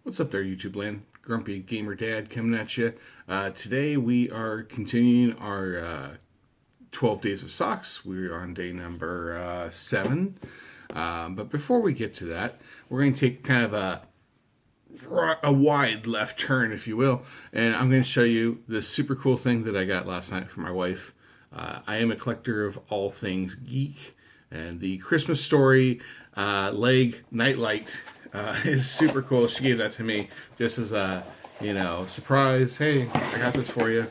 What's up there, YouTube land? Grumpy Gamer Dad coming at you. Today we are continuing our 12 Days of Socks. We're on day number 7. But before we get to that, we're going to take kind of a wide left turn, if you will. And I'm going to show you this super cool thing that I got last night from my wife. I am a collector of all things geek. And the Christmas Story leg nightlight is super cool. She gave that to me just as a, surprise. Hey, I got this for you.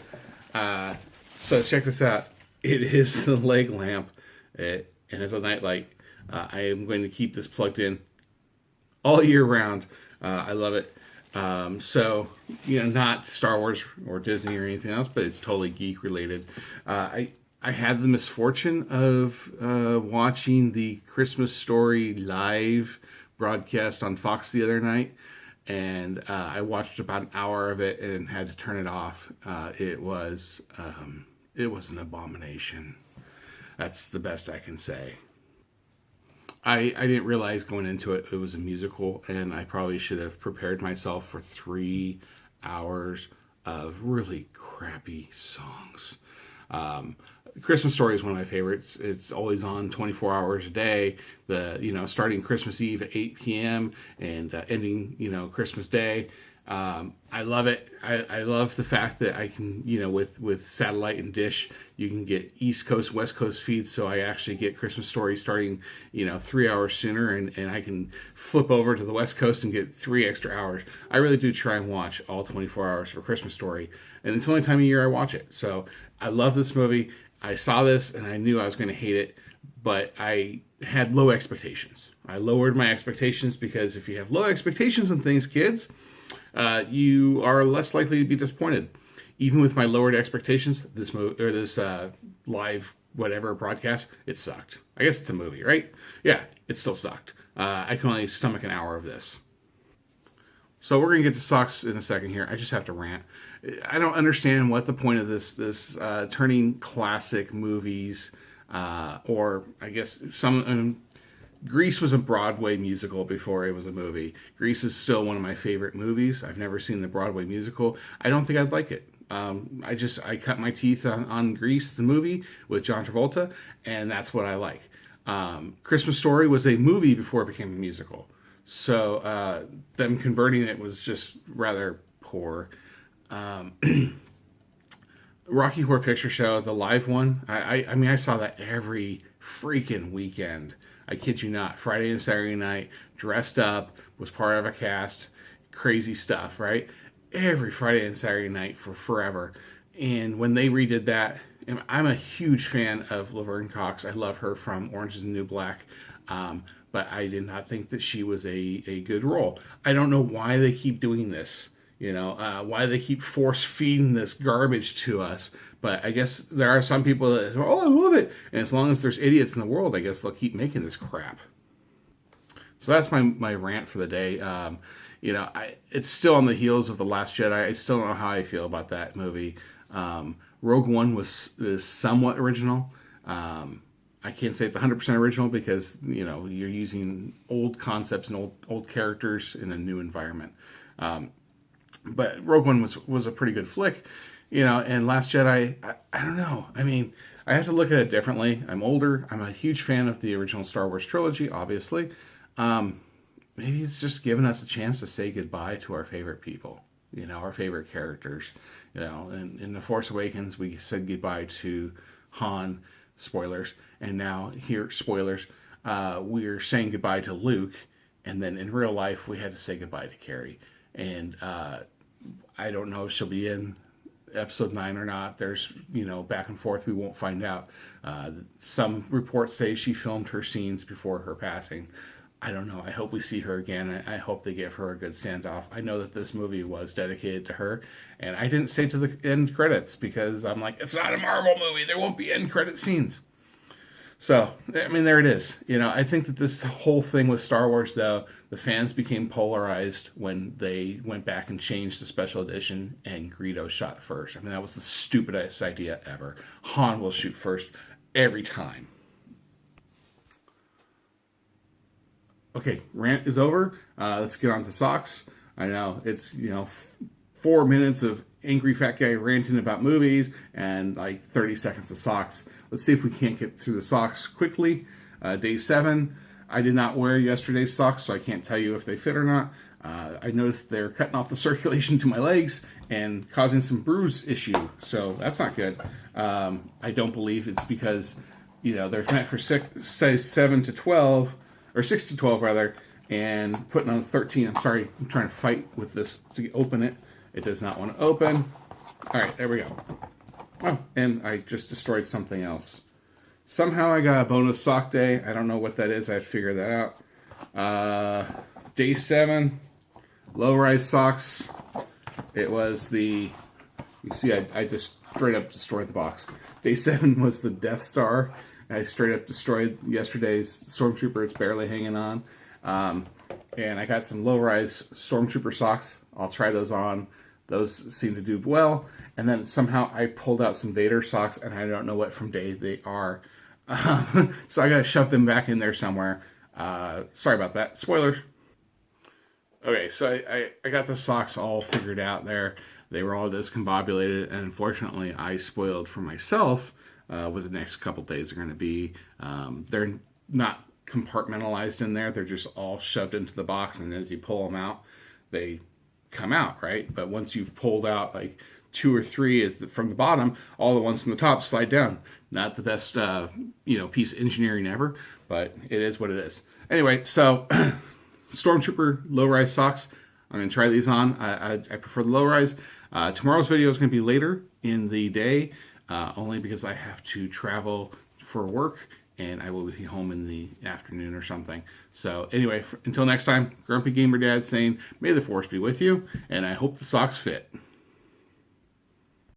So check this out. It is the leg lamp, and it's a nightlight. I am going to keep this plugged in all year round. I love it. So, not Star Wars or Disney or anything else, but it's totally geek related. I had the misfortune of watching the Christmas Story live broadcast on Fox the other night, and I watched about an hour of it and had to turn it off. It was an abomination. That's the best I can say. I didn't realize going into it was a musical, and I probably should have prepared myself for 3 hours of really crappy songs. Christmas Story is one of my favorites. It's always on 24 hours a day. Starting Christmas Eve at 8 p.m. and ending, Christmas Day. I love it. I love the fact that I can, with satellite and dish, you can get East Coast, West Coast feeds. So I actually get Christmas Story starting, 3 hours sooner, and I can flip over to the West Coast and get 3 extra hours. I really do try and watch all 24 hours for Christmas Story, and it's the only time of year I watch it. So I love this movie. I saw this and I knew I was going to hate it, but I had low expectations. I lowered my expectations because if you have low expectations on things, kids, you are less likely to be disappointed. Even with my lowered expectations, this live whatever broadcast, it sucked. I guess it's a movie, right? Yeah, it still sucked. I can only stomach an hour of this. So we're going to get to socks in a second here. I just have to rant. I don't understand what the point of this turning classic movies, or I guess Grease was a Broadway musical before it was a movie. Grease is still one of my favorite movies. I've never seen the Broadway musical. I don't think I'd like it. I cut my teeth on Grease, the movie, with John Travolta, and that's what I like. Christmas Story was a movie before it became a musical. So them converting it was just rather poor. Rocky Horror Picture Show, the live one, I saw that every freaking weekend. I kid you not. Friday and Saturday night, dressed up, was part of a cast, crazy stuff, right? Every Friday and Saturday night for forever. And when they redid that, I'm a huge fan of Laverne Cox. I love her from Orange is the New Black. But I did not think that she was a good role. I don't know why they keep doing this, why they keep force feeding this garbage to us. But I guess there are some people that, I love it. And as long as there's idiots in the world, I guess they'll keep making this crap. So that's my rant for the day. It's still on the heels of The Last Jedi. I still don't know how I feel about that movie. Rogue One is somewhat original. I can't say it's 100% original because, you're using old concepts and old characters in a new environment. But Rogue One was a pretty good flick, and Last Jedi, I don't know. I have to look at it differently. I'm older. I'm a huge fan of the original Star Wars trilogy, obviously. Maybe it's just giving us a chance to say goodbye to our favorite people, our favorite characters. In The Force Awakens, we said goodbye to Han, spoilers, and now here, spoilers, we're saying goodbye to Luke, and then in real life, we had to say goodbye to Carrie. And I don't know if she'll be in episode 9 or not. There's, back and forth. We won't find out. Some reports say she filmed her scenes before her passing. I don't know. I hope we see her again. I hope they give her a good send-off. I know that this movie was dedicated to her, and I didn't say to the end credits because I'm like, it's not a Marvel movie. There won't be end credit scenes. So, there it is. I think that this whole thing with Star Wars, though, the fans became polarized when they went back and changed the special edition and Greedo shot first. That was the stupidest idea ever. Han will shoot first every time. Okay, rant is over. Let's get on to socks. I know it's 4 minutes of angry fat guy ranting about movies and like 30 seconds of socks. Let's see if we can't get through the socks quickly. Day 7. I did not wear yesterday's socks, so I can't tell you if they fit or not. I noticed they're cutting off the circulation to my legs and causing some bruise issue, so that's not good. I don't believe it's because they're meant for size 7 to 12 or 6 to 12 rather, and putting on 13. I'm sorry, I'm trying to fight with this to open it. It does not want to open. All right, there we go. Oh, and I just destroyed something else. Somehow I got a bonus sock day. I don't know what that is. I have to figure that out. Day 7, low-rise socks. It was you see, I just straight up destroyed the box. Day 7 was the Death Star. I straight up destroyed yesterday's Stormtrooper. It's barely hanging on. And I got some low-rise Stormtrooper socks. I'll try those on. Those seem to do well. And then somehow I pulled out some Vader socks, and I don't know what from day they are. So I got to shove them back in there somewhere. Sorry about that. Spoilers. Okay, so I got the socks all figured out there. They were all discombobulated, and unfortunately I spoiled for myself what the next couple days are going to be. They're not compartmentalized in there. They're just all shoved into the box, and as you pull them out, they come out, right? But once you've pulled out like 2 or 3 from the bottom, all the ones from the top slide down. Not the best, piece of engineering ever, but it is what it is. Anyway, so Stormtrooper low-rise socks. I'm going to try these on. I prefer the low-rise. Tomorrow's video is going to be later in the day, only because I have to travel for work, and I will be home in the afternoon or something. So anyway, until next time, Grumpy Gamer Dad saying, may the Force be with you, and I hope the socks fit.